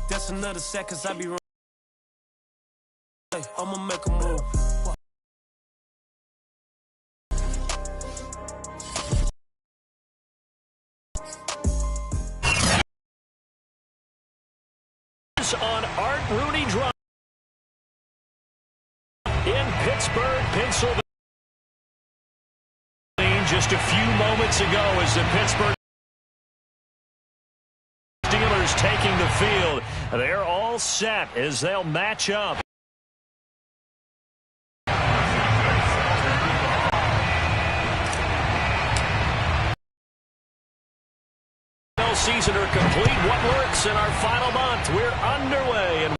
That's another sack, cause I be wrong. I'ma make a move. On Art Rooney Drive in Pittsburgh, Pennsylvania. Just a few moments ago as the Pittsburgh Steelers taking the field. They're all set as they'll match up. Season are complete. What works in our final month? We're underway.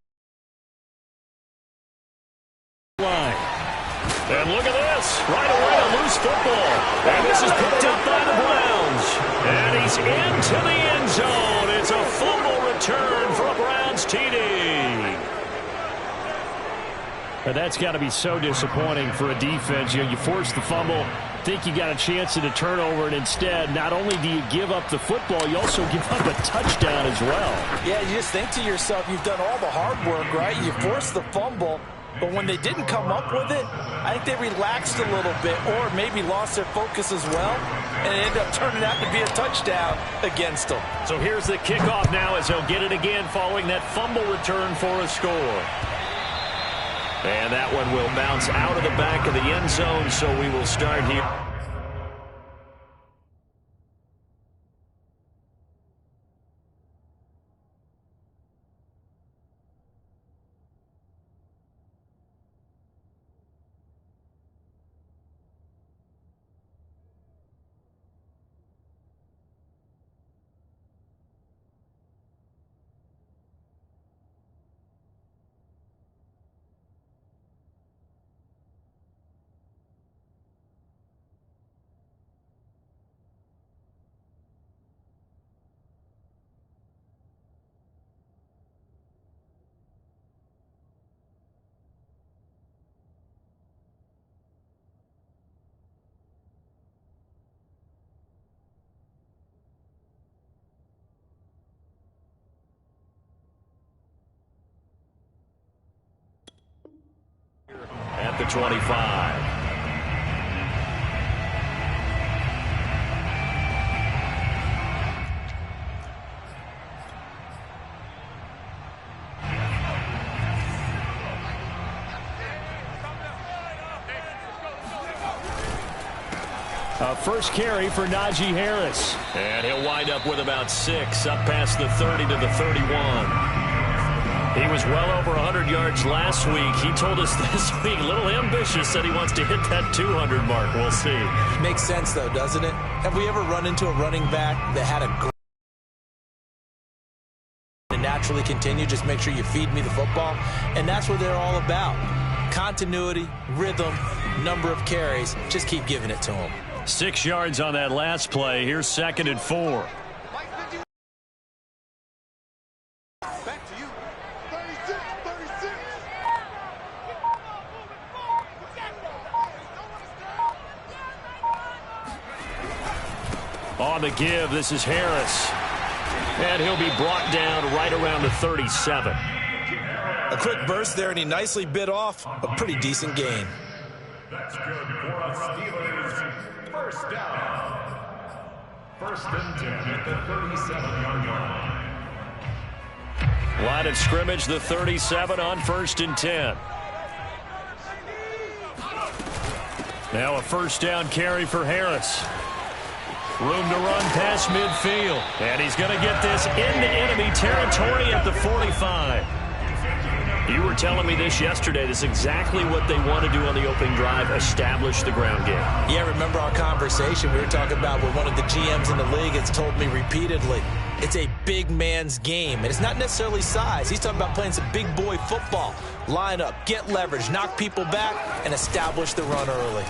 And look at this. Right away, a loose football. And this is picked up by the Browns. And he's into the end zone. It's a fumble return for a Browns TD. And that's got to be so disappointing for a defense. You force the fumble, think you got a chance at a turnover, and instead, not only do you give up the football, you also give up a touchdown as well. Yeah, you just think to yourself, you've done all the hard work, right? You forced the fumble, but when they didn't come up with it, I think they relaxed a little bit or maybe lost their focus as well, and it ended up turning out to be a touchdown against them. So here's the kickoff now as he'll get it again following that fumble return for a score. And that one will bounce out of the back of the end zone, so we will start here. At the 25. First carry for Najee Harris. And he'll wind up with about 6 up past the 30 to the 31. He was well over 100 yards last week. He told us this week, a little ambitious, said he wants to hit that 200 mark. We'll see. Makes sense, though, doesn't it? Have we ever run into a running back that had a great and naturally continue? Just make sure you feed me the football. And that's what they're all about. Continuity, rhythm, number of carries. Just keep giving it to them. 6 yards on that last play. Here's 2nd and 4. On the give, this is Harris. And he'll be brought down right around the 37. A quick burst there, and he nicely bit off a pretty decent gain. That's good for us Steelers. First down. 1st and 10 at the 37-yard line. Line of scrimmage, the 37 on 1st and 10. Now a 1st down carry for Harris. Room to run past midfield. And he's going to get this into enemy territory at the 45. You were telling me this yesterday. This is exactly what they want to do on the opening drive, establish the ground game. Yeah, remember our conversation we were talking about with one of the GMs in the league has told me repeatedly, it's a big man's game. And it's not necessarily size. He's talking about playing some big boy football. Line up, get leverage, knock people back, and establish the run early.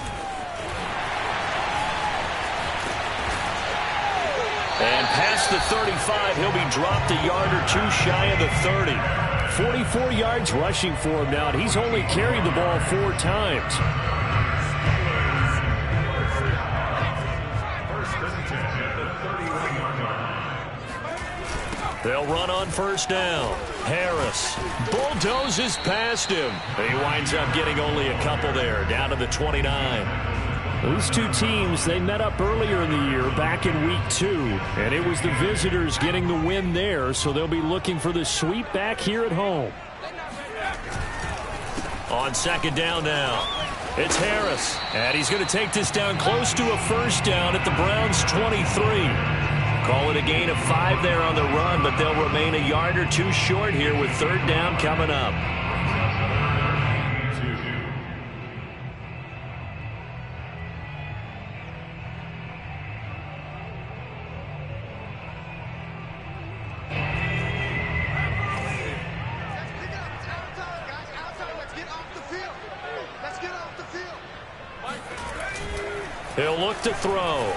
And past the 35, he'll be dropped a yard or 2 shy of the 30. 44 yards rushing for him now, and he's only carried the ball 4 times. They'll run on first down. Harris bulldozes past him. He winds up getting only a couple there, down to the 29. These two teams, they met up earlier in the year, back in week 2, and it was the visitors getting the win there, so they'll be looking for the sweep back here at home. On second down now, it's Harris, and he's going to take this down close to a first down at the Browns' 23. Call it a gain of 5 there on the run, but they'll remain a yard or two short here with third down coming up. He'll look to throw.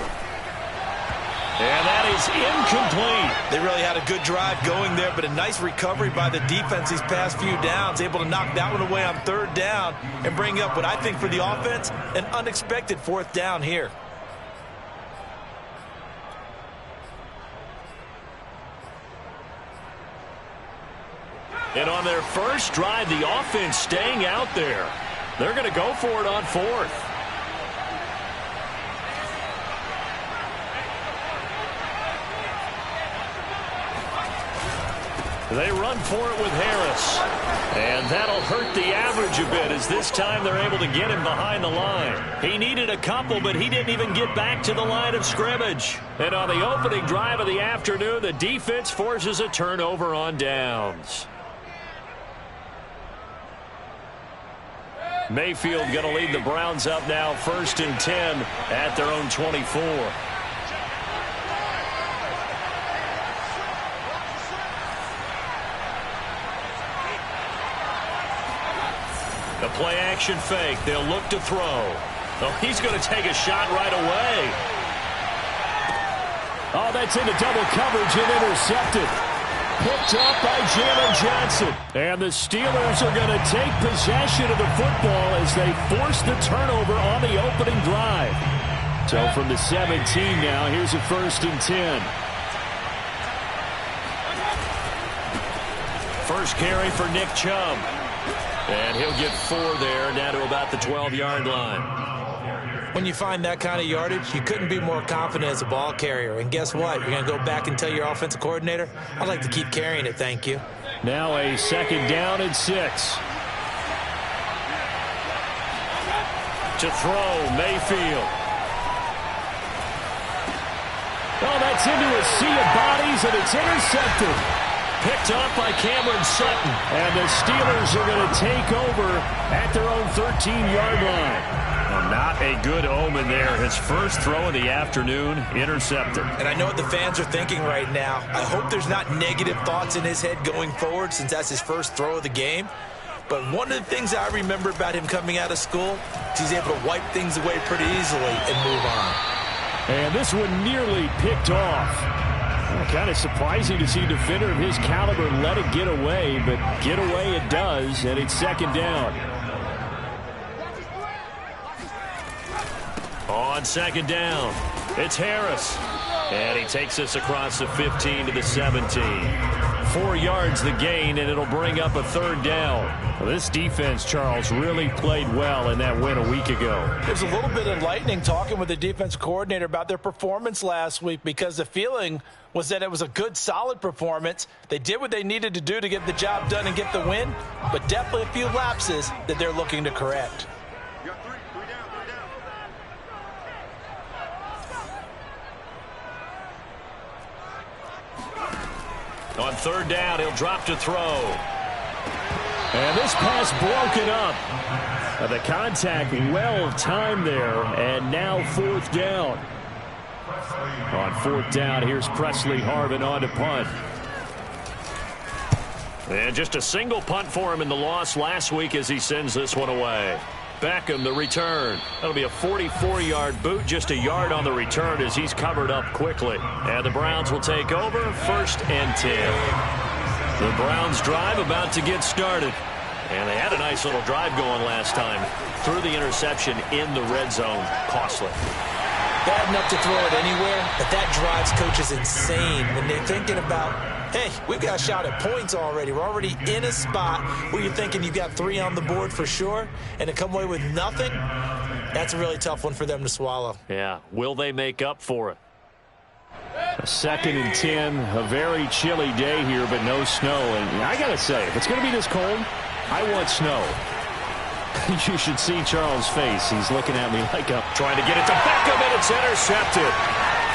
And that is incomplete. They really had a good drive going there, but a nice recovery by the defense these past few downs, able to knock that one away on third down and bring up what I think for the offense, an unexpected fourth down here. And on their first drive, the offense staying out there. They're going to go for it on fourth. They run for it with Harris. And that'll hurt the average a bit as this time they're able to get him behind the line. He needed a couple, but he didn't even get back to the line of scrimmage. And on the opening drive of the afternoon, the defense forces a turnover on downs. Mayfield going to lead the Browns up now, 1st and 10 at their own 24. The play-action fake. They'll look to throw. Oh, he's going to take a shot right away. Oh, that's into double coverage and intercepted. Picked up by Ggml Johnson. And the Steelers are going to take possession of the football as they force the turnover on the opening drive. So from the 17 now, here's a 1st and 10. First carry for Nick Chubb. And he'll get 4 there, down to about the 12-yard line. When you find that kind of yardage, you couldn't be more confident as a ball carrier. And guess what? You're going to go back and tell your offensive coordinator, I'd like to keep carrying it, thank you. Now a 2nd down and 6. To throw, Mayfield. Oh, that's into a sea of bodies, and it's intercepted. Picked up by Cameron Sutton. And the Steelers are going to take over at their own 13-yard line. Well, not a good omen there. His first throw of the afternoon, intercepted. And I know what the fans are thinking right now. I hope there's not negative thoughts in his head going forward since that's his first throw of the game. But one of the things I remember about him coming out of school is he's able to wipe things away pretty easily and move on. And this one nearly picked off. Kind of surprising to see a defender of his caliber let it get away, but get away it does, and it's 2nd down. On 2nd down, it's Harris. And he takes us across the 15 to the 17. 4 yards the gain, and it'll bring up a 3rd down. Well, this defense, Charles, really played well in that win a week ago. It was a little bit enlightening talking with the defense coordinator about their performance last week, because the feeling was that it was a good, solid performance. They did what they needed to do to get the job done and get the win, but definitely a few lapses that they're looking to correct. On 3rd down, he'll drop to throw. And this pass broken up. The contact well timed there, and now 4th down. On 4th down, here's Presley Harvin on to punt. And just a single punt for him in the loss last week as he sends this one away. Beckham, the return. That'll be a 44-yard boot, just a yard on the return as he's covered up quickly. And the Browns will take over, 1st and 10. The Browns drive about to get started. And they had a nice little drive going last time. Threw the interception in the red zone. Costly. Bad enough to throw it anywhere, but that drives coaches insane when they're thinking about hey, we've got a shot at points already. We're already in a spot where you're thinking you've got 3 on the board for sure, and to come away with nothing, that's a really tough one for them to swallow. Yeah, will they make up for it? A 2nd and 10, a very chilly day here, but no snow. And I got to say, if it's going to be this cold, I want snow. You should see Charles' face. He's looking at me like I'm trying to get it to Beckham, and it's intercepted.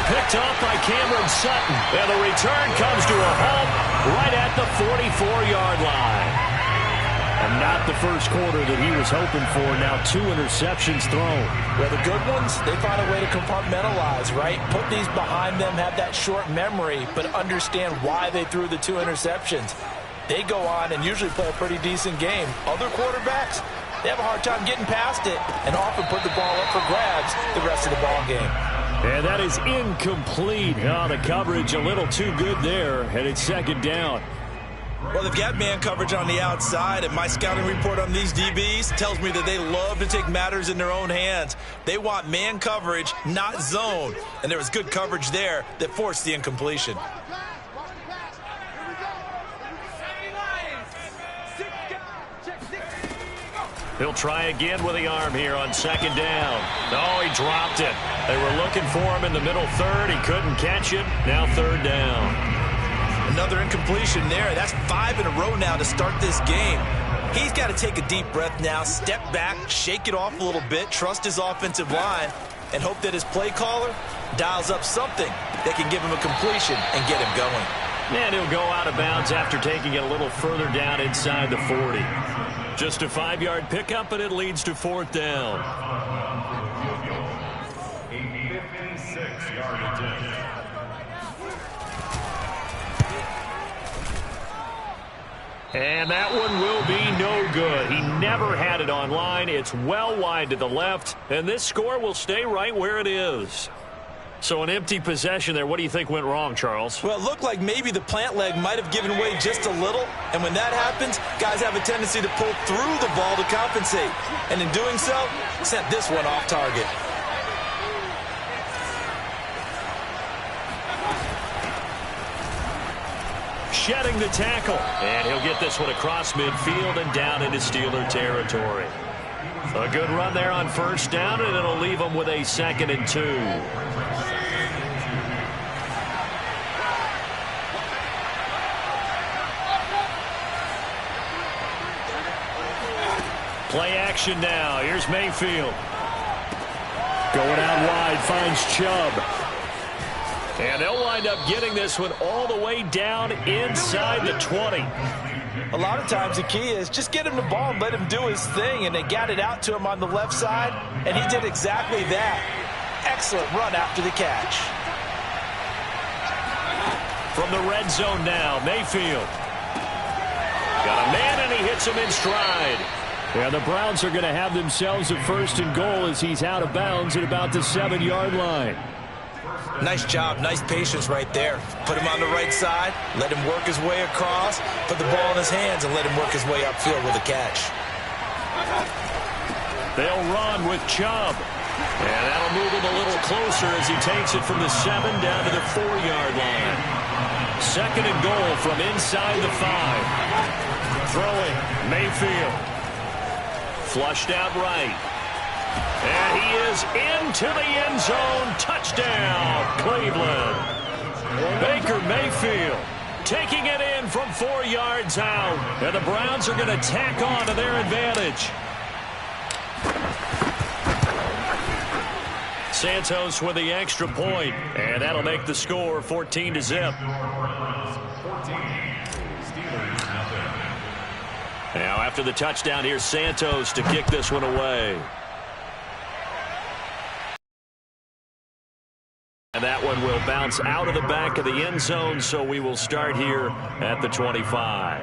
Picked off by Cameron Sutton. And the return comes to a halt right at the 44-yard line. And not the first quarter that he was hoping for. Now 2 interceptions thrown. Well, the good ones, they find a way to compartmentalize, right? Put these behind them, have that short memory, but understand why they threw the 2 interceptions. They go on and usually play a pretty decent game. Other quarterbacks, they have a hard time getting past it and often put the ball up for grabs the rest of the ball game. And that is incomplete. Oh, the coverage a little too good there, and it's 2nd down. Well, they've got man coverage on the outside, and my scouting report on these DBs tells me that they love to take matters in their own hands. They want man coverage, not zone. And there was good coverage there that forced the incompletion. He'll try again with the arm here on 2nd down. Oh, he dropped it. They were looking for him in the middle 3rd. He couldn't catch it. Now 3rd down. Another incompletion there. That's 5 in a row now to start this game. He's got to take a deep breath now, step back, shake it off a little bit, trust his offensive line, and hope that his play caller dials up something that can give him a completion and get him going. And he'll go out of bounds after taking it a little further down inside the 40. Just a 5-yard pickup, and it leads to 4th down. A 56-yard attempt. And that one will be no good. He never had it on line. It's well wide to the left, and this score will stay right where it is. So an empty possession there. What do you think went wrong, Charles? Well, it looked like maybe the plant leg might have given way just a little, and when that happens, guys have a tendency to pull through the ball to compensate, and in doing so, sent this one off target. Shedding the tackle, and he'll get this one across midfield and down into Steeler territory. A good run there on 1st down, and it'll leave them with a 2nd and 2. Play action now. Here's Mayfield. Going out wide, finds Chubb. And they'll wind up getting this one all the way down inside the 20. A lot of times the key is just get him the ball and let him do his thing, and they got it out to him on the left side, and he did exactly that. Excellent run after the catch. From the red zone now, Mayfield. Got a man, and he hits him in stride. Yeah, the Browns are going to have themselves a 1st and goal as he's out of bounds at about the 7-yard line. Nice job, nice patience right there. Put him on the right side, let him work his way across, put the ball in his hands, and let him work his way upfield with a catch. They'll run with Chubb. And that'll move him a little closer as he takes it from the 7 down to the 4-yard line. 2nd and goal from inside the 5. Throwing, Mayfield. Flushed out right. And he is into the end zone. Touchdown, Cleveland. Baker Mayfield taking it in from 4 yards out. And the Browns are going to tack on to their advantage. Santos with the extra point, and that'll make the score 14-0. Now after the touchdown, here's Santos to kick this one away. And that one will bounce out of the back of the end zone, so we will start here at the 25.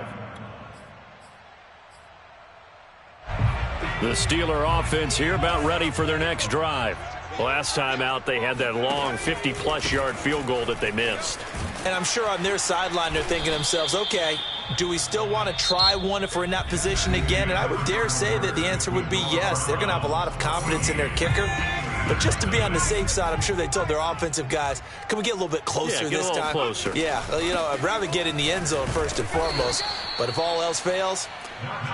The Steeler offense here about ready for their next drive. Last time out, they had that long 50-plus yard field goal that they missed. And I'm sure on their sideline they're thinking to themselves, okay, do we still want to try one if we're in that position again? And I would dare say that the answer would be yes. They're going to have a lot of confidence in their kicker. But just to be on the safe side, I'm sure they told their offensive guys, can we get a little bit closer this time? Closer. Yeah, I'd rather get in the end zone first and foremost. But if all else fails,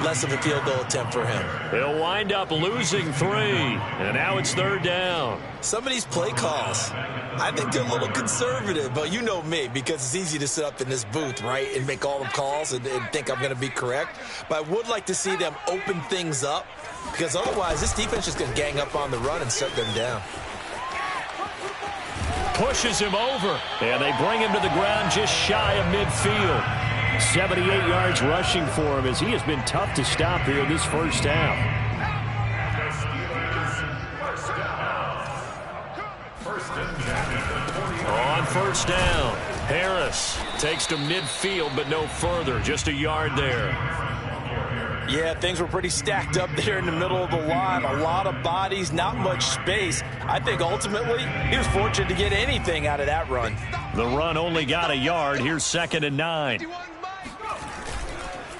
less of a field goal attempt for him. He'll wind up losing 3, and now it's 3rd down. Some of these play calls, I think they're a little conservative, but you know me, because it's easy to sit up in this booth, right, and make all the calls and think I'm going to be correct. But I would like to see them open things up, because otherwise this defense is going to gang up on the run and shut them down. Pushes him over, and they bring him to the ground just shy of midfield. 78 yards rushing for him as he has been tough to stop here in this first half. On first down, Harris takes to midfield, but no further, just a yard there. Yeah, things were pretty stacked up there in the middle of the line. A lot of bodies, not much space. I think ultimately he was fortunate to get anything out of that run. The run only got a yard. Here's 2nd and 9.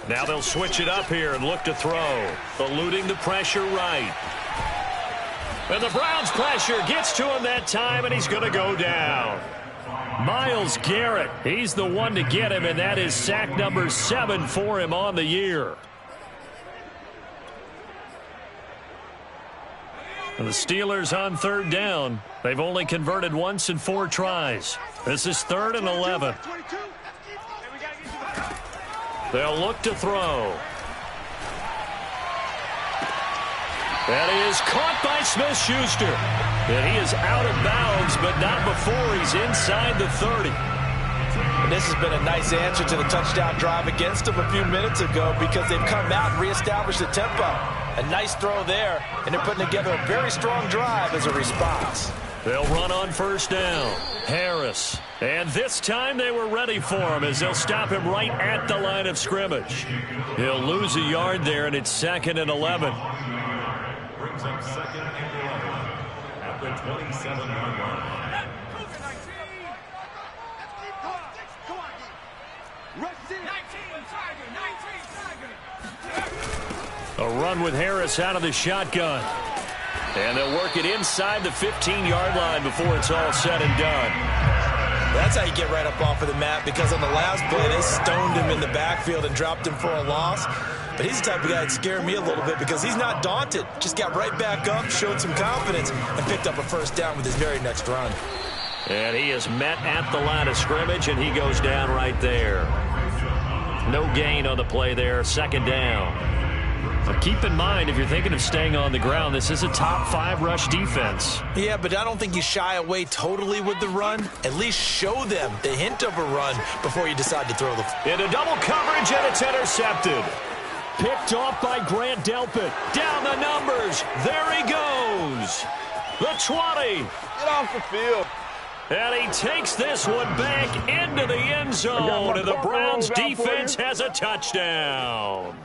Now they'll switch it up here and look to throw. Eluding the pressure right. And the Browns' pressure gets to him that time, and he's going to go down. Myles Garrett, he's the one to get him, and that is sack number 7 for him on the year. And the Steelers on 3rd down. They've only converted once in 4 tries. This is 3rd and 11. They'll look to throw. That is caught by Smith-Schuster. And he is out of bounds, but not before he's inside the 30. And this has been a nice answer to the touchdown drive against them a few minutes ago, because they've come out and reestablished the tempo. A nice throw there, and they're putting together a very strong drive as a response. They'll run on first down. Harris. And this time they were ready for him as they'll stop him right at the line of scrimmage. He'll lose a yard there, and it's 2nd and 11. Brings up 2nd and 11 at the 27-yard line. A run with Harris out of the shotgun. And they'll work it inside the 15-yard line before it's all said and done. That's how you get right up off of the mat, because on the last play, they stoned him in the backfield and dropped him for a loss. But he's the type of guy that scared me a little bit, because he's not daunted. Just got right back up, showed some confidence, and picked up a first down with his very next run. And he is met at the line of scrimmage, and he goes down right there. No gain on the play there, 2nd down. But keep in mind, if you're thinking of staying on the ground, this is a top 5 rush defense. Yeah, but I don't think you shy away totally with the run. At least show them the hint of a run before you decide to throw the... Into double coverage, and it's intercepted. Picked off by Grant Delpit. Down the numbers. There he goes. The 20. Get off the field. And he takes this one back into the end zone, and the Browns defense has a touchdown.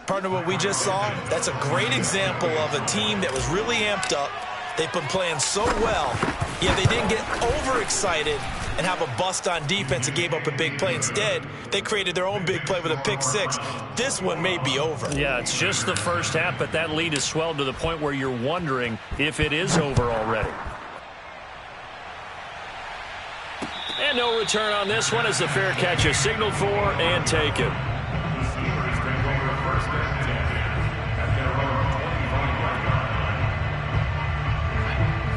Partner, what we just saw, that's a great example of a team that was really amped up. They've been playing so well, yet they didn't get overexcited and have a bust on defense and gave up a big play. Instead, they created their own big play with a pick 6. This one may be over. Yeah, it's just the first half, but that lead has swelled to the point where you're wondering if it is over already. And no return on this one as the fair catch is signaled for and taken.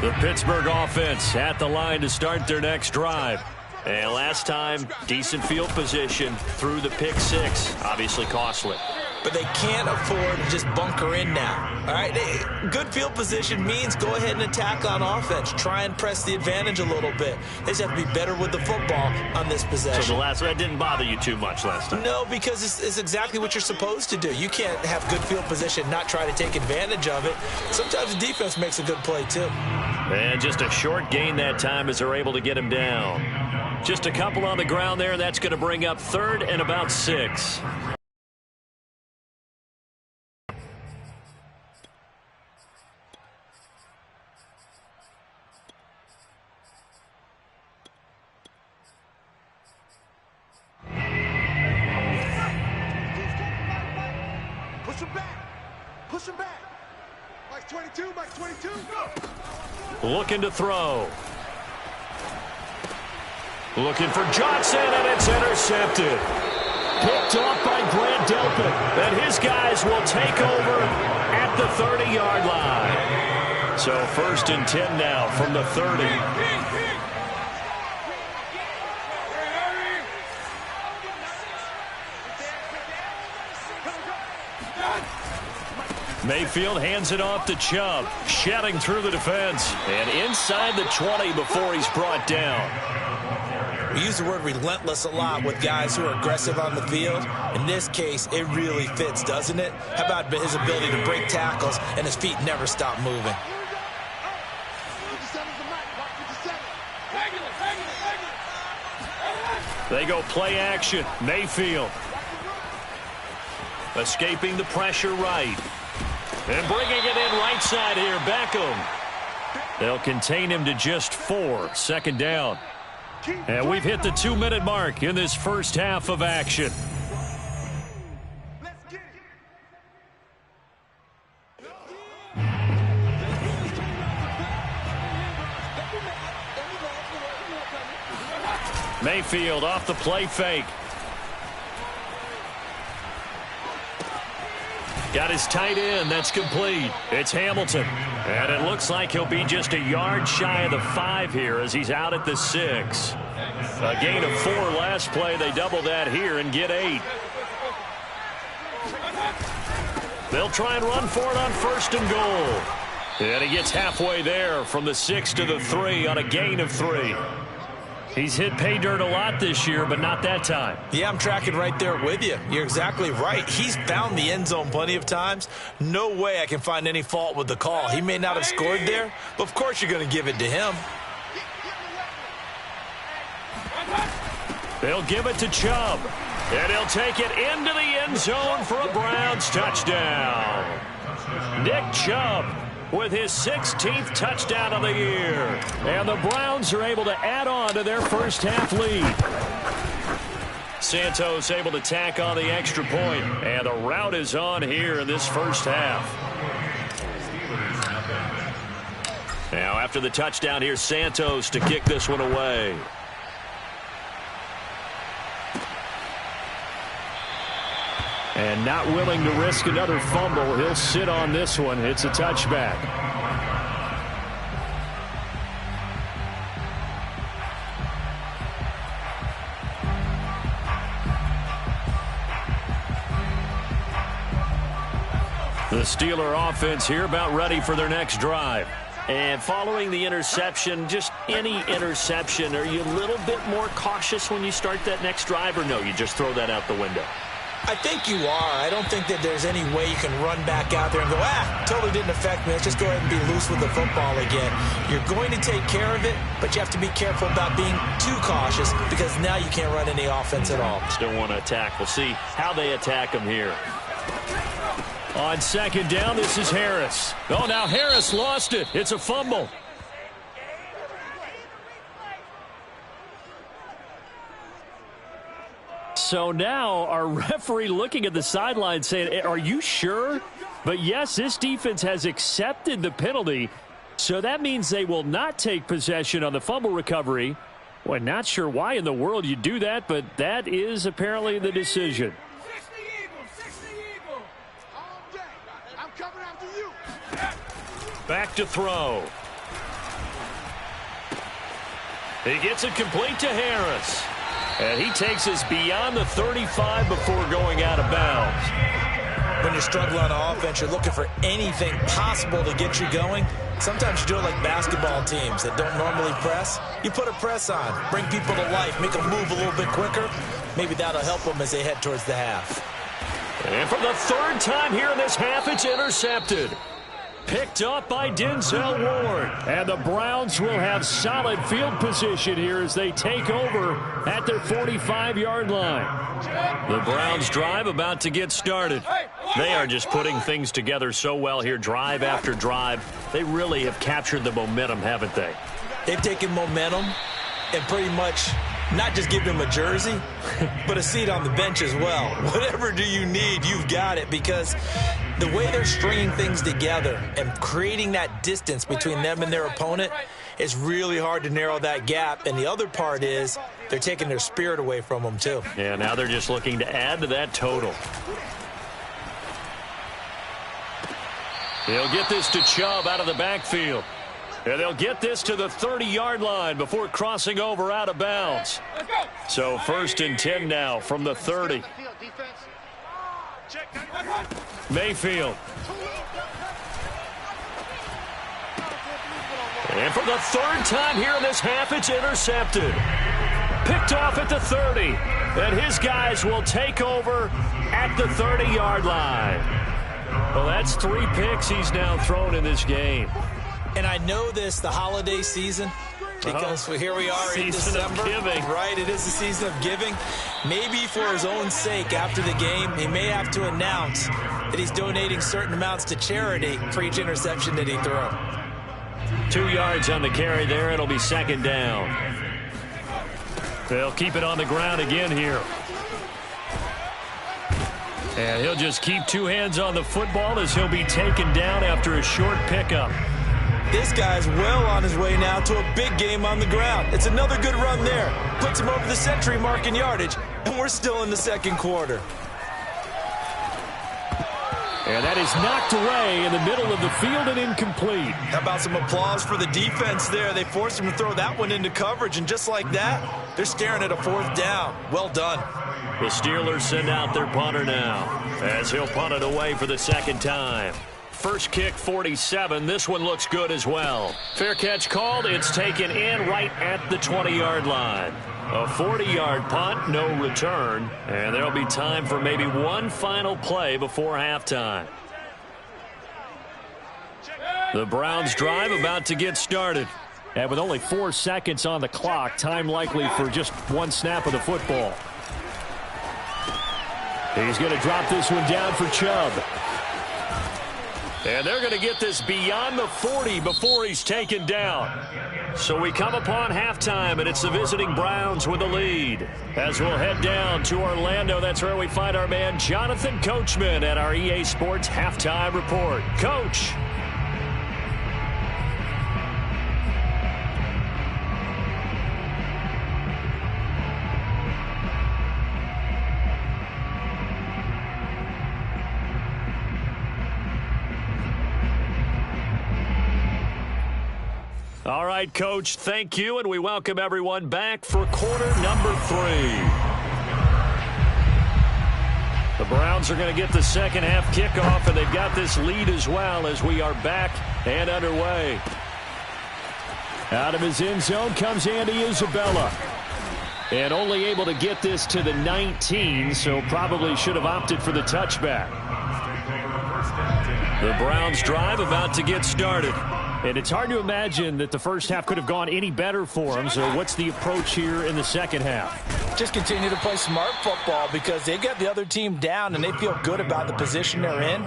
The Pittsburgh offense at the line to start their next drive. And last time, decent field position through the pick 6. Obviously costly. But they can't afford to just bunker in now. All right, good field position means go ahead and attack on offense. Try and press the advantage a little bit. They just have to be better with the football on this possession. So that didn't bother you too much last time? No, because it's exactly what you're supposed to do. You can't have good field position, not try to take advantage of it. Sometimes the defense makes a good play too. And just a short gain that time as they're able to get him down. Just a couple on the ground there. That's going to bring up 3rd and about 6. Push him back. Push him back. Like Looking to throw. Looking for Johnson, and it's intercepted. Picked off by Grant Delpit. And his guys will take over at the 30-yard line. So 1st and 10 now from the 30. Mayfield hands it off to Chubb, shedding through the defense, and inside the 20 before he's brought down. We use the word relentless a lot with guys who are aggressive on the field. In this case, it really fits, doesn't it? How about his ability to break tackles and his feet never stop moving? They go play action. Mayfield escaping the pressure right. And bringing it in right side here, Beckham. They'll contain him to just 4. 2nd down. And we've hit the 2-minute mark in this first half of action. Mayfield off the play fake. Got his tight end. That's complete. It's Hamilton. And it looks like he'll be just a yard shy of the 5 here as he's out at the 6. A gain of 4 last play. They double that here and get 8. They'll try and run for it on 1st and goal. And he gets halfway there from the 6 to the 3 on a gain of 3. He's hit pay dirt a lot this year, but not that time. Yeah, I'm tracking right there with you. You're exactly right. He's found the end zone plenty of times. No way I can find any fault with the call. He may not have scored there, but of course you're going to give it to him. They'll give it to Chubb, and he'll take it into the end zone for a Browns touchdown. Nick Chubb with his 16th touchdown of the year. And the Browns are able to add on to their first half lead. Santos able to tack on the extra point, and the rout is on here in this first half. Now after the touchdown, here's Santos to kick this one away. And not willing to risk another fumble, he'll sit on this one. It's a touchback. The Steeler offense here about ready for their next drive. And following the interception, just any interception, are you a little bit more cautious when you start that next drive, or no, you just throw that out the window? I think you are. I don't think that there's any way you can run back out there and go, totally didn't affect me. Let's just go ahead and be loose with the football again. You're going to take care of it, but you have to be careful about being too cautious because now you can't run any offense at all. Still want to attack. We'll see how they attack him here. On 2nd down, this is Harris. Oh, now Harris lost it. It's a fumble. So now our referee looking at the sideline saying, are you sure? But yes, this defense has accepted the penalty. So that means they will not take possession on the fumble recovery. Well, not sure why in the world you do that, but that is apparently the decision. 60 Eagles, 60 Eagles. All day. I'm coming after you. Back to throw. He gets it complete to Harris. And he takes us beyond the 35 before going out of bounds. When you're struggling on offense, you're looking for anything possible to get you going. Sometimes you do it like basketball teams that don't normally press. You put a press on, bring people to life, make them move a little bit quicker. Maybe that'll help them as they head towards the half. And for the 3rd time here in this half, it's intercepted. Picked up by Denzel Ward. And the Browns will have solid field position here as they take over at their 45-yard line. The Browns drive about to get started. They are just putting things together so well here, drive after drive. They really have captured the momentum, haven't they? They've taken momentum and pretty much not just give him a jersey, but a seat on the bench as well. Whatever do you need, you've got it, because The way they're stringing things together and creating that distance between them and their opponent is really hard to narrow that gap. And the other part is they're taking their spirit away from them, too. Yeah, now they're just looking to add to that total. They'll get this to Chubb out of the backfield. And they'll get this to the 30-yard line before crossing over out of bounds. So 1st and 10 now from the 30. Mayfield. And for the 3rd time here in this half, it's intercepted. Picked off at the 30. And his guys will take over at the 30-yard line. Well, that's 3 picks he's now thrown in this game. And I know this, the holiday season, because here we are in December. Giving. Right, it is the season of giving. Maybe for his own sake after the game, he may have to announce that he's donating certain amounts to charity for each interception that he throws. 2 yards on the carry there. It'll be 2nd down. They'll keep it on the ground again here. And he'll just keep 2 hands on the football as he'll be taken down after a short pickup. This guy's well on his way now to a big game on the ground. It's another good run there. Puts him over the century mark in yardage, and we're still in the 2nd quarter. And that is knocked away in the middle of the field and incomplete. How about some applause for the defense there? They forced him to throw that one into coverage, and just like that, they're staring at a 4th down. Well done. The Steelers send out their punter now as he'll punt it away for the 2nd time. First kick, 47. This one looks good as well. Fair catch called. It's taken in right at the 20-yard line. A 40-yard punt, no return. And there'll be time for maybe one final play before halftime. The Browns drive about to get started. And with only 4 seconds on the clock, time likely for just one snap of the football. He's going to drop this one down for Chubb. And they're going to get this beyond the 40 before he's taken down. So we come upon halftime, and it's the visiting Browns with the lead. As we'll head down to Orlando, that's where we find our man Jonathan Coachman at our EA Sports Halftime Report. Coach. All right, Coach, thank you, and we welcome everyone back for quarter number 3. The Browns are going to get the second half kickoff, and they've got this lead as well as we are back and underway. Out of his end zone comes Andy Isabella. And only able to get this to the 19, so probably should have opted for the touchback. The Browns drive about to get started. And it's hard to imagine that the first half could have gone any better for them. So what's the approach here in the second half? Just continue to play smart football because they got the other team down and they feel good about the position they're in.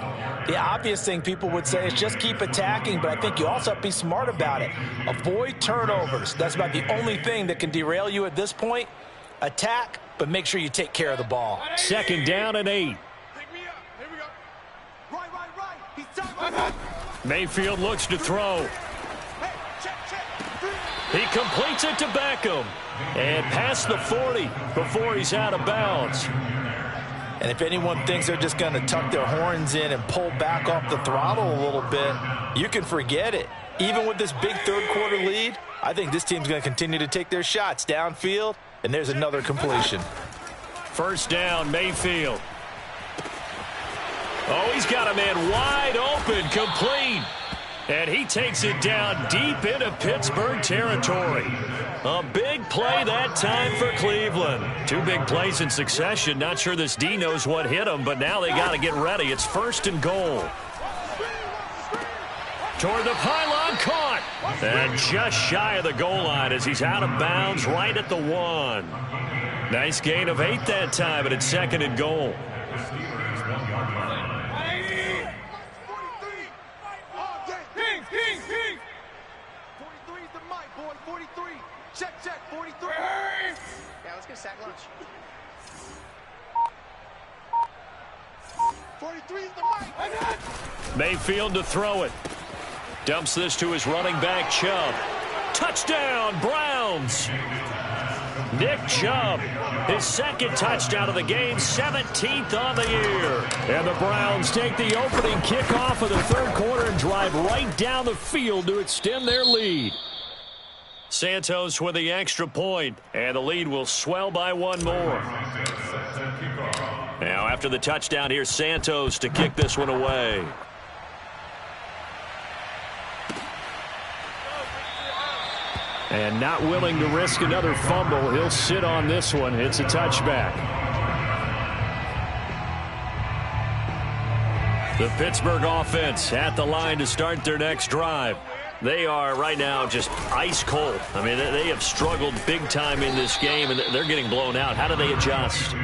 The obvious thing people would say is just keep attacking, but I think you also have to be smart about it. Avoid turnovers. That's about the only thing that can derail you at this point. Attack, but make sure you take care of the ball. 2nd down and 8. Mayfield looks to throw. He completes it to Beckham. And past the 40 before he's out of bounds. And if anyone thinks they're just going to tuck their horns in and pull back off the throttle a little bit, you can forget it. Even with this big third quarter lead, I think this team's going to continue to take their shots downfield, and there's another completion. 1st down, Mayfield. Oh, he's got a man wide open, complete. And he takes it down deep into Pittsburgh territory. A big play that time for Cleveland. 2 big plays in succession. Not sure this D knows what hit him, but now they got to get ready. It's 1st and goal. Toward the pylon, caught. And just shy of the goal line as he's out of bounds right at the 1. Nice gain of 8 that time, but it's 2nd and goal. Check, 43. Yeah, let's get sack lunch. 43 is the mic. Mayfield to throw it. Dumps this to his running back, Chubb. Touchdown, Browns! Nick Chubb, his second touchdown of the game, 17th on the year. And the Browns take the opening kickoff of the third quarter and drive right down the field to extend their lead. Santos with the extra point, and the lead will swell by one more. Now after the touchdown, here's Santos to kick this one away. And not willing to risk another fumble, he'll sit on this one. It's a touchback. The Pittsburgh offense at the line to start their next drive. They are right now just ice cold. I mean, they have struggled big time in this game, and they're getting blown out. How do they adjust?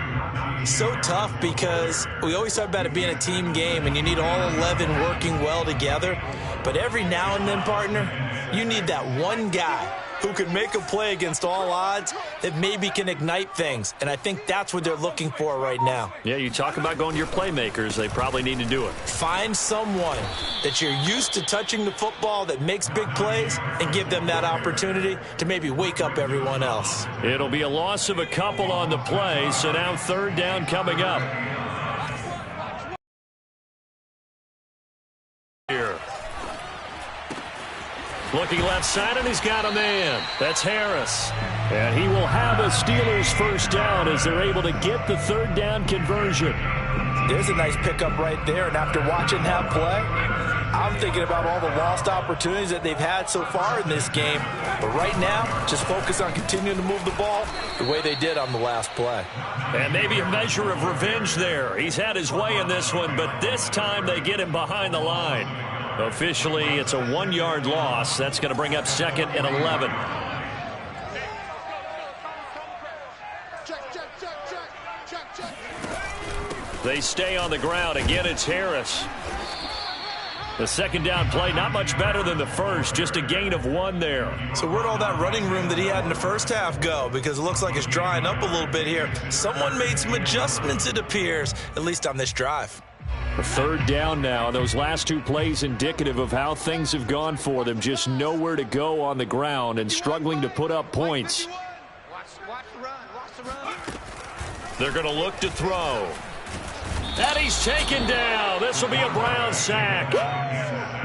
So tough because we always talk about it being a team game, and you need all 11 working well together. But every now and then, partner, you need that one guy who can make a play against all odds that maybe can ignite things. And I think that's what they're looking for right now. Yeah, you talk about going to your playmakers. They probably need to do it. Find someone that you're used to touching the football that makes big plays and give them that opportunity to maybe wake up everyone else. It'll be a loss of a couple on the play, so now third down coming up. Here. Looking left side, and he's got a man. That's Harris. And he will have a Steelers first down as they're able to get the third down conversion. There's a nice pickup right there, and after watching that play, I'm thinking about all the lost opportunities that they've had so far in this game. But right now, just focus on continuing to move the ball the way they did on the last play. And maybe a measure of revenge there. He's had his way in this one, but this time they get him behind the line. Officially, it's a 1-yard loss. That's going to bring up 2nd and 11. They stay on the ground. Again, it's Harris. The second down play, not much better than the first. Just a gain of 1 there. So where'd all that running room that he had in the first half go? Because it looks like it's drying up a little bit here. Someone made some adjustments, it appears, at least on this drive. A third down now. Those last 2 plays indicative of how things have gone for them. Just nowhere to go on the ground and struggling to put up points. They're going to look to throw. And he's taken down. This will be a Brown sack.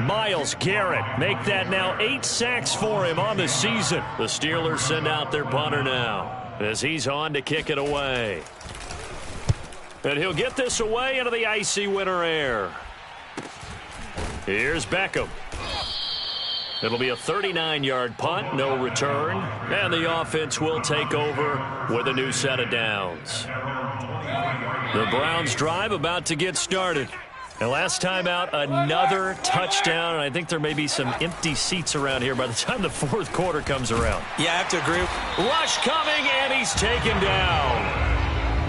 Myles Garrett make that now 8 sacks for him on the season. The Steelers send out their punter now as he's on to kick it away. And he'll get this away into the icy winter air. Here's Beckham. It'll be a 39-yard punt, no return. And the offense will take over with a new set of downs. The Browns drive about to get started. And last time out, another touchdown. And I think there may be some empty seats around here by the time the fourth quarter comes around. Yeah, I have to agree. Rush coming, and he's taken down.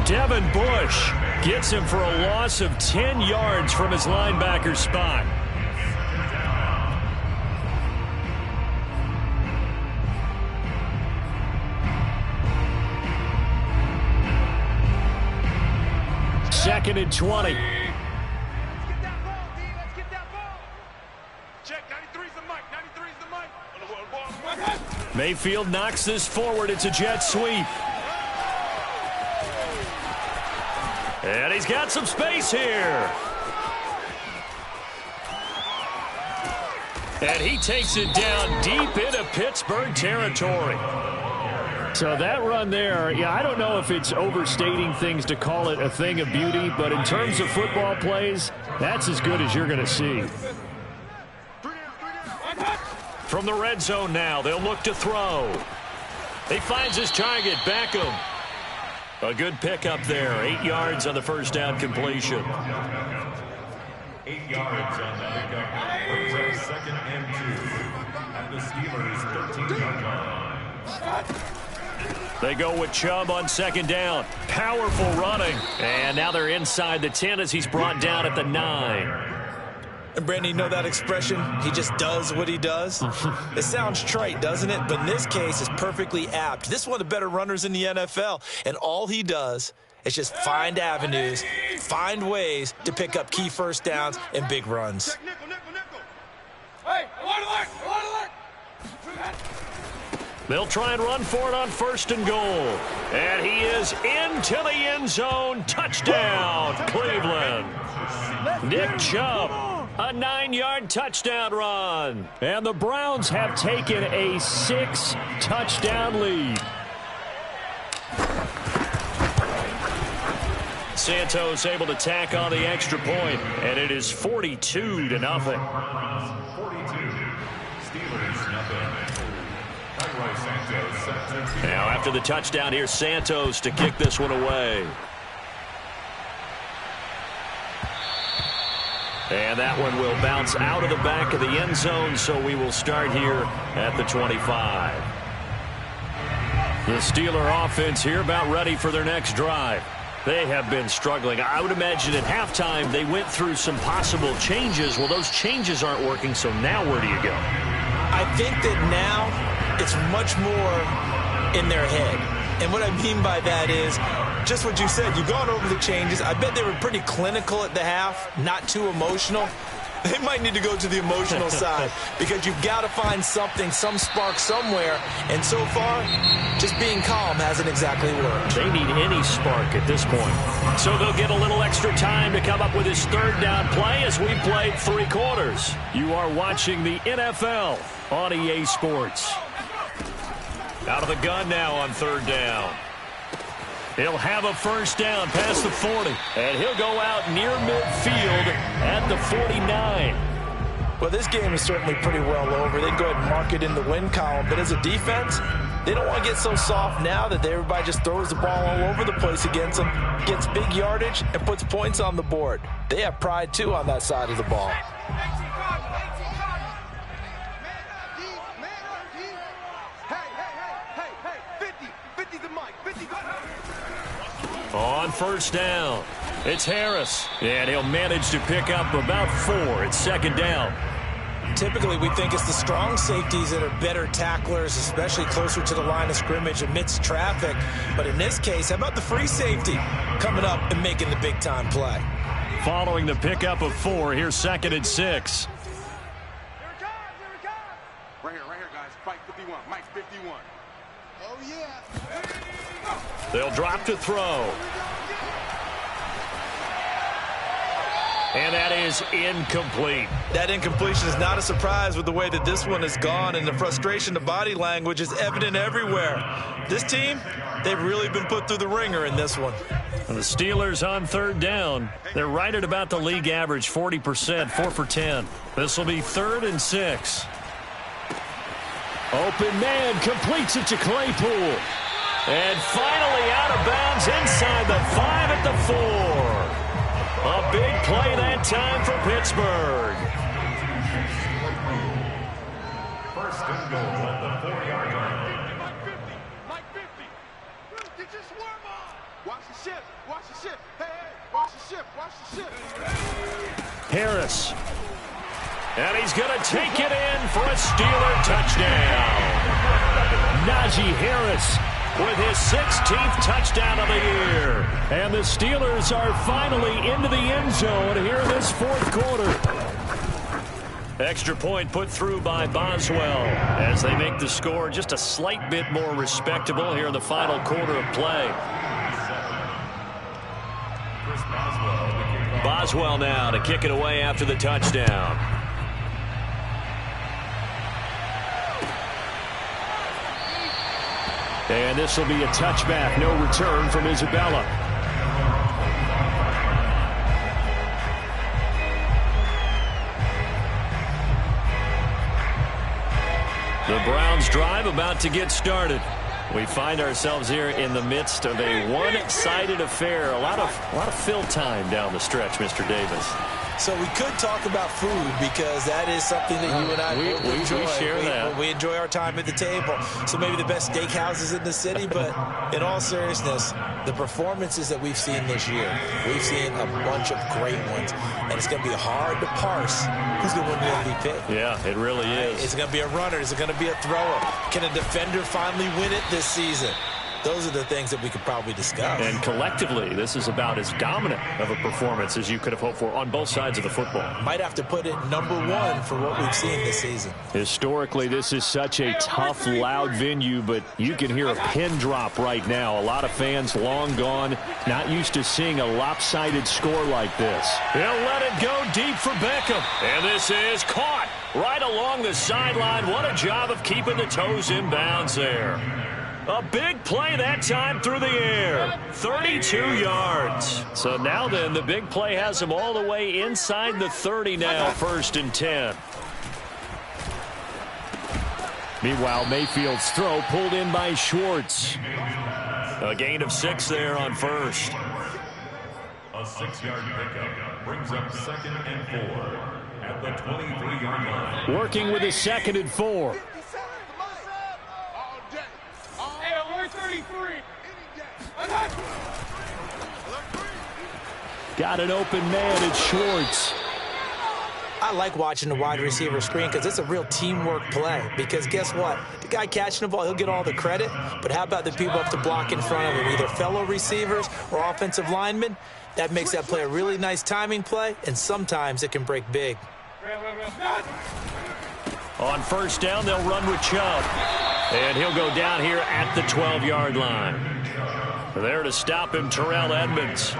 Devin Bush gets him for a loss of 10 yards from his linebacker spot. Second and 20. Let's get that ball, D. Let's get that ball. Check, 93's the mic. 93's the mic. Mayfield knocks this forward. It's a jet sweep. And he's got some space here. And he takes it down deep into Pittsburgh territory. So that run there, yeah, I don't know if it's overstating things to call it a thing of beauty, but in terms of football plays, that's as good as you're going to see. From the red zone now, they'll look to throw. He finds his target, Beckham. A good pickup there. 8 yards on the first down completion. 8 yards on the pickup. Brings up 2nd and 2 at the Steelers' 13-yard line. They go with Chubb on second down. Powerful running. And now they're inside the 10 as he's brought down at the 9. And Brandon, you know that expression? He just does what he does. It sounds trite, doesn't it? But in this case, it's perfectly apt. This is one of the better runners in the NFL. And all he does is just find avenues find ways to pick up key first downs and big runs. Hey, They'll try and run for it on 1st and goal. And he is into the end zone. Touchdown, Cleveland. Nick Chubb, a 9-yard touchdown run. And the Browns have taken a 6-touchdown lead. Santos able to tack on the extra point, and it is 42-0. 42. Steelers, nothing. Now after the touchdown, here's Santos to kick this one away. And that one will bounce out of the back of the end zone, so we will start here at the 25. The Steeler offense here about ready for their next drive. They have been struggling. I would imagine at halftime they went through some possible changes. Well, those changes aren't working, so now where do you go? I think that now it's much more in their head. And what I mean by that is just what you said. You've gone over the changes. I bet they were pretty clinical at the half, not too emotional. They might need to go to the emotional side because you've got to find something, some spark somewhere. And so far, just being calm hasn't exactly worked. They need any spark at this point. So they'll get a little extra time to come up with his 3rd down play as we played 3 quarters. You are watching the NFL on EA Sports. Out of the gun now on 3rd down. He'll have a 1st down past the 40, and he'll go out near midfield at the 49. Well, this game is certainly pretty well over. They can go ahead and mark it in the win column, but as a defense, they don't want to get so soft now that everybody just throws the ball all over the place against them, gets big yardage, and puts points on the board. They have pride, too, on that side of the ball. On 1st down, it's Harris, and he'll manage to pick up about 4. It's 2nd down. Typically, we think it's the strong safeties that are better tacklers, especially closer to the line of scrimmage amidst traffic. But in this case, how about the free safety coming up and making the big-time play? Following the pickup of 4, here's 2nd and 6. Here it comes. Right here, guys. Fight 51. Mike 51. Oh, yeah. They'll drop to throw. And that is incomplete. That incompletion is not a surprise with the way that this one has gone, and the frustration, the body language is evident everywhere. This team, they've really been put through the ringer in this one. And the Steelers on 3rd down. They're right at about the league average, 40%, 4 for 10. This will be 3rd and 6. Open man completes it to Claypool. And finally out of bounds inside the 5 at the 4. A big play that time for Pittsburgh. 1st and goal at the 4-yard line. Mike 50. Get your swarm on. Watch the ship. Watch the ship. Hey, watch the ship. Watch the ship. Harris. And he's going to take it in for a Steeler touchdown. Najee Harris with his 16th touchdown of the year. And the Steelers are finally into the end zone here in this 4th quarter. Extra point put through by Boswell as they make the score just a slight bit more respectable here in the final quarter of play. Boswell now to kick it away after the touchdown. And this will be a touchback. No return from Isabella. The Browns drive about to get started. We find ourselves here in the midst of a one-sided affair. A lot of fill time down the stretch, Mr. Davis. So we could talk about food because that is something that you and I enjoy. We share that. We enjoy our time at the table. So maybe the best steakhouses in the city, but in all seriousness, the performances that we've seen this year, we've seen a bunch of great ones, and it's going to be hard to parse who's going to win the MVP. Yeah, it really is. Is it going to be a runner? Is it going to be a thrower? Can a defender finally win it this season? Those are the things that we could probably discuss. And collectively, this is about as dominant of a performance as you could have hoped for on both sides of the football. Might have to put it #1 for what we've seen this season. Historically, this is such a tough, loud venue, but you can hear a pin drop right now. A lot of fans long gone, not used to seeing a lopsided score like this. He'll let it go deep for Beckham. And this is caught right along the sideline. What a job of keeping the toes in bounds there. A big play that time through the air. 32 yards. So now then, the big play has him all the way inside the 30 now, 1st and 10. Meanwhile, Mayfield's throw pulled in by Schwartz. A gain of 6 there on 1st. A 6-yard pickup brings up 2nd and 4 at the 23-yard line. Working with a 2nd and 4. Got an open man, it's Schwartz. I like watching the wide receiver screen because it's a real teamwork play. Because guess what? The guy catching the ball, he'll get all the credit. But how about the people up to block in front of him, either fellow receivers or offensive linemen? That makes that play a really nice timing play, and sometimes it can break big. On 1st down, they'll run with Chubb. And he'll go down here at the 12-yard line. There to stop him, Terrell Edmonds.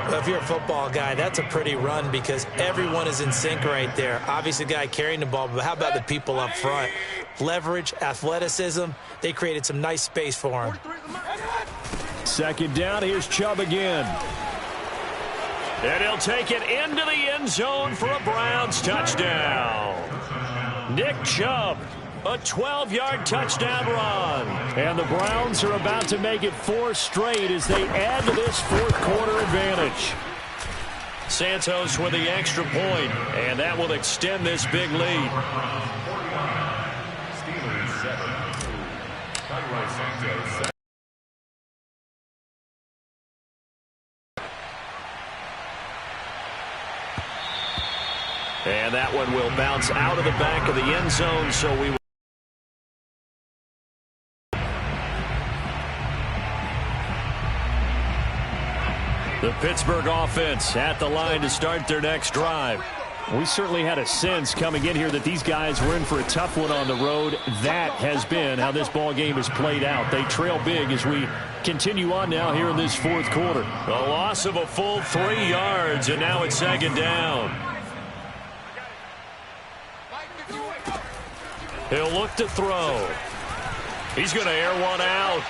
Well, if you're a football guy, that's a pretty run because everyone is in sync right there. Obviously, the guy carrying the ball, but how about the people up front? Leverage, athleticism, they created some nice space for him. 2nd down, here's Chubb again. And he'll take it into the end zone for a Browns touchdown. Nick Chubb, a 12-yard touchdown run. And the Browns are about to make it 4 straight as they add to this 4th quarter advantage. Santos with the extra point, and that will extend this big lead. Steelers 7. Cairo Santos 7. And that one will bounce out of the back of the end zone, so we will. The Pittsburgh offense at the line to start their next drive. We certainly had a sense coming in here that these guys were in for a tough one on the road. That has been how this ball game has played out. They trail big as we continue on now here in this 4th quarter. A loss of a full 3 yards, and now it's 2nd down. He'll look to throw. He's going to air one out.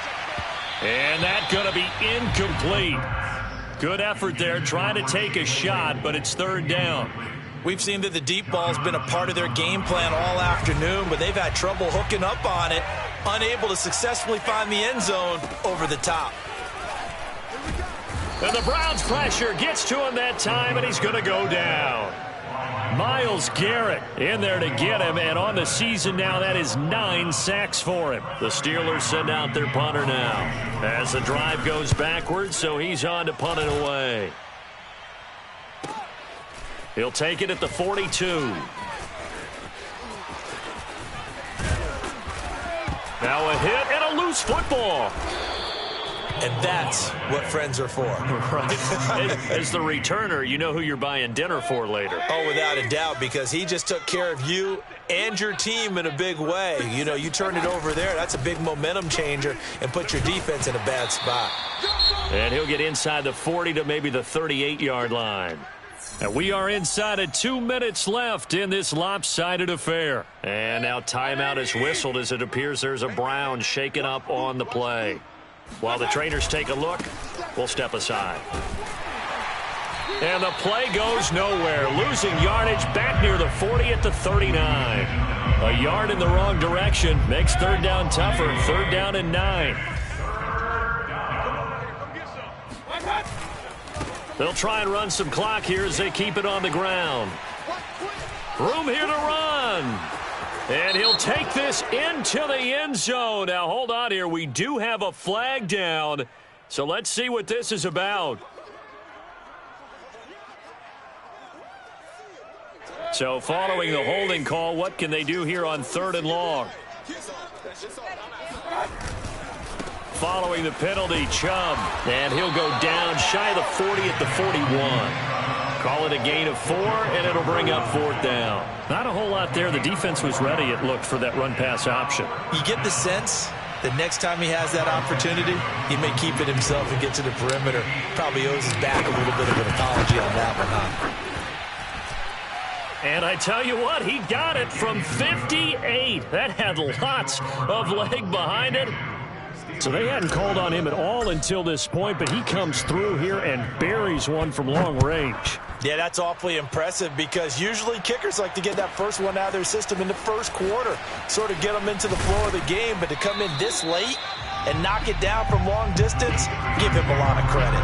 And that's going to be incomplete. Good effort there, trying to take a shot, but it's 3rd down. We've seen that the deep ball's been a part of their game plan all afternoon, but they've had trouble hooking up on it, unable to successfully find the end zone over the top. And the Browns pressure gets to him that time, and he's going to go down. Myles Garrett in there to get him, and on the season now, that is 9 sacks for him. The Steelers send out their punter now as the drive goes backwards, so he's on to punt it away. He'll take it at the 42. Now a hit and a loose football. And that's what friends are for. Right. As the returner, you know who you're buying dinner for later. Oh, without a doubt, because he just took care of you and your team in a big way. You know, you turned it over there. That's a big momentum changer and put your defense in a bad spot. And he'll get inside the 40 to maybe the 38-yard line. And we are inside of 2 minutes left in this lopsided affair. And now timeout is whistled as it appears there's a Brown shaken up on the play. While the trainers take a look, we'll step aside. And the play goes nowhere. Losing yardage back near the 40 at the 39. A yard in the wrong direction makes 3rd down tougher. 3rd down and 9. They'll try and run some clock here as they keep it on the ground. Room here to run. And he'll take this into the end zone. Now, hold on here. We do have a flag down. So let's see what this is about. So following the holding call, what can they do here on 3rd and long? following the penalty. Chubb, and he'll go down shy of the 40 at the 41. Call it a gain of 4, and it'll bring up 4th down. Not a whole lot there. The defense was ready, it looked, for that run-pass option. You get the sense that next time he has that opportunity, he may keep it himself and get to the perimeter. Probably owes his back a little bit of an apology on that one, huh? And I tell you what, he got it from 58. That had lots of leg behind it. So they hadn't called on him at all until this point, but he comes through here and buries one from long range. Yeah, that's awfully impressive because usually kickers like to get that first one out of their system in the first quarter, sort of get them into the flow of the game, but to come in this late and knock it down from long distance, give him a lot of credit.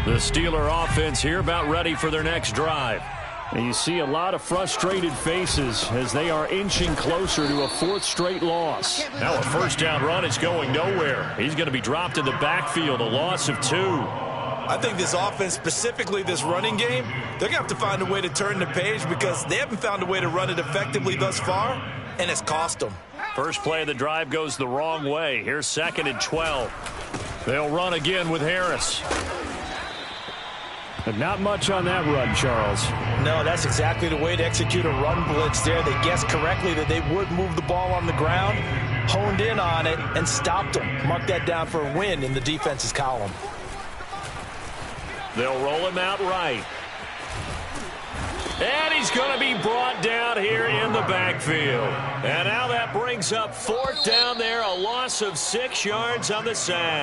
The Steeler offense here about ready for their next drive. And you see a lot of frustrated faces as they are inching closer to a 4th straight loss. Now a first down run is going nowhere. He's going to be dropped in the backfield, a loss of 2. I think this offense, specifically this running game, they're going to have to find a way to turn the page because they haven't found a way to run it effectively thus far, and it's cost them. First play of the drive goes the wrong way. Here's 2nd and 12. They'll run again with Harris. But not much on that run, Charles. No, that's exactly the way to execute a run blitz there. They guessed correctly that they would move the ball on the ground, honed in on it, and stopped them. Mark that down for a win in the defense's column. They'll roll him out right. And he's going to be brought down here in the backfield. And now that brings up 4th down there, a loss of 6 yards on the sack.